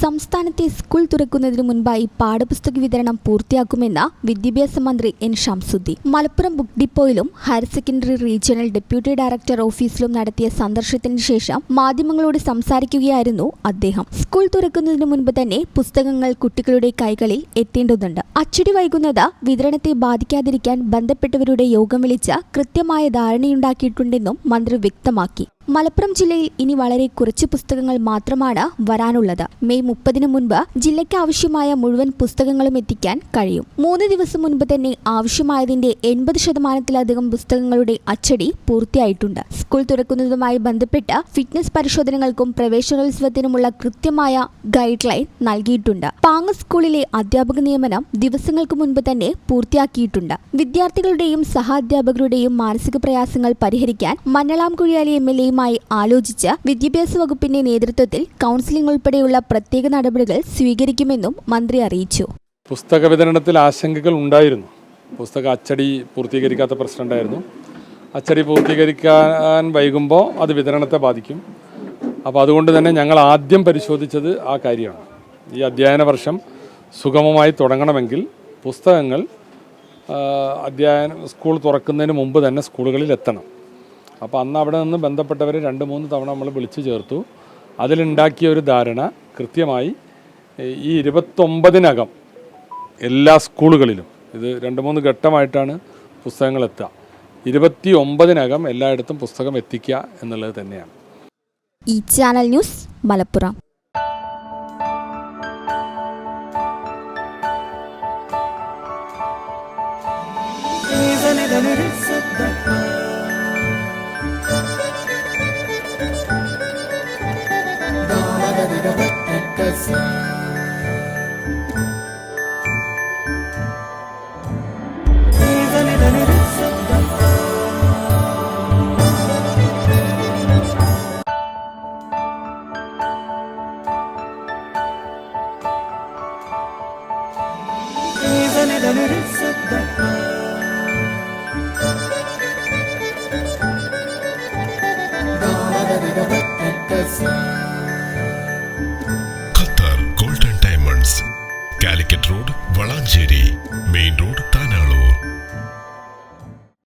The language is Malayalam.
സംസ്ഥാനത്തെ സ്കൂൾ തുറക്കുന്നതിന് മുൻപായി പാഠപുസ്തക വിതരണം പൂർത്തിയാക്കുമെന്ന് വിദ്യാഭ്യാസ മന്ത്രി എൻ ഷംസുദ്ദീൻ മലപ്പുറം ബുക്ക് ഡിപ്പോയിലും higher secondary regional deputy director ഓഫീസിലും നടത്തിയ സന്ദർശനത്തിന് ശേഷം മാധ്യമങ്ങളോട് സംസാരിക്കുകയായിരുന്നു അദ്ദേഹം. സ്കൂൾ തുറക്കുന്നതിന് മുൻപ് തന്നെ പുസ്തകങ്ങൾ കുട്ടികളുടെ കൈകളിൽ എത്തേണ്ടതുണ്ട്. അച്ചടി വൈകുന്നത് വിതരണത്തെ ബാധിക്കാതിരിക്കാൻ ബന്ധപ്പെട്ടവരുടെ യോഗം വിളിച്ച് കൃത്യമായ ധാരണയുണ്ടാക്കിയിട്ടുണ്ടെന്നും മന്ത്രി വ്യക്തമാക്കി. മലപ്പുറം ജില്ലയിൽ ഇനി വളരെ കുറച്ച് പുസ്തകങ്ങൾ മാത്രമാണ് വരാനുള്ളത്. മെയ് 30 മുൻപ് ജില്ലയ്ക്ക് ആവശ്യമായ മുഴുവൻ പുസ്തകങ്ങളും എത്തിക്കാൻ കഴിയും. 3 ദിവസം മുൻപ് തന്നെ ആവശ്യമായതിന്റെ 80% പുസ്തകങ്ങളുടെ അച്ചടി പൂർത്തിയായിട്ടുണ്ട്. സ്കൂൾ തുറക്കുന്നതുമായി ബന്ധപ്പെട്ട് ഫിറ്റ്നസ് പരിശോധനകൾക്കും പ്രവേശനോത്സവത്തിനുമുള്ള കൃത്യമായ ഗൈഡ് ലൈൻ നൽകിയിട്ടുണ്ട്. പാങ്ങ് സ്കൂളിലെ അധ്യാപക നിയമനം ദിവസങ്ങൾക്ക് മുൻപ് തന്നെ പൂർത്തിയാക്കിയിട്ടുണ്ട്. വിദ്യാർത്ഥികളുടെയും സഹാധ്യാപകരുടെയും മാനസിക പ്രയാസങ്ങൾ പരിഹരിക്കാൻ മഞ്ഞളാംകുഴിയാലി MLA ആലോചിച്ച് വിദ്യാഭ്യാസ വകുപ്പിന്റെ നേതൃത്വത്തിൽ കൗൺസിലിംഗ് ഉൾപ്പെടെയുള്ള പ്രത്യേക നടപടികൾ സ്വീകരിക്കുമെന്നും മന്ത്രി അറിയിച്ചു. പുസ്തക വിതരണത്തിൽ ആശങ്കകൾ ഉണ്ടായിരുന്നു. പുസ്തക അച്ചടി പൂർത്തീകരിക്കാത്ത പ്രശ്നം ഉണ്ടായിരുന്നു. അച്ചടി പൂർത്തീകരിക്കാൻ വൈകുമ്പോൾ അത് വിതരണത്തെ ബാധിക്കും. അപ്പോൾ അതുകൊണ്ട് തന്നെ ഞങ്ങൾ ആദ്യം പരിശോധിച്ചത് ആ കാര്യമാണ്. ഈ അധ്യയന വർഷം സുഗമമായി തുടങ്ങണമെങ്കിൽ പുസ്തകങ്ങൾ സ്കൂൾ തുറക്കുന്നതിന് മുമ്പ് തന്നെ സ്കൂളുകളിൽ എത്തണം. അപ്പോൾ അന്ന് അവിടെ നിന്ന് ബന്ധപ്പെട്ടവരെ 2-3 തവണ നമ്മൾ വിളിച്ചു ചേർത്തു. അതിലുണ്ടാക്കിയ ഒരു ധാരണ കൃത്യമായി ഈ 29-നകം എല്ലാ സ്കൂളുകളിലും, ഇത് 2-3 ഘട്ടമായിട്ടാണ് പുസ്തകങ്ങൾ എത്തുക, 29-നകം എല്ലായിടത്തും പുസ്തകം എത്തിക്കുക എന്നുള്ളത് തന്നെയാണ്. ഈ channel news Malappuram. Qatar golden diamonds, Calicut road, Valanchery main road.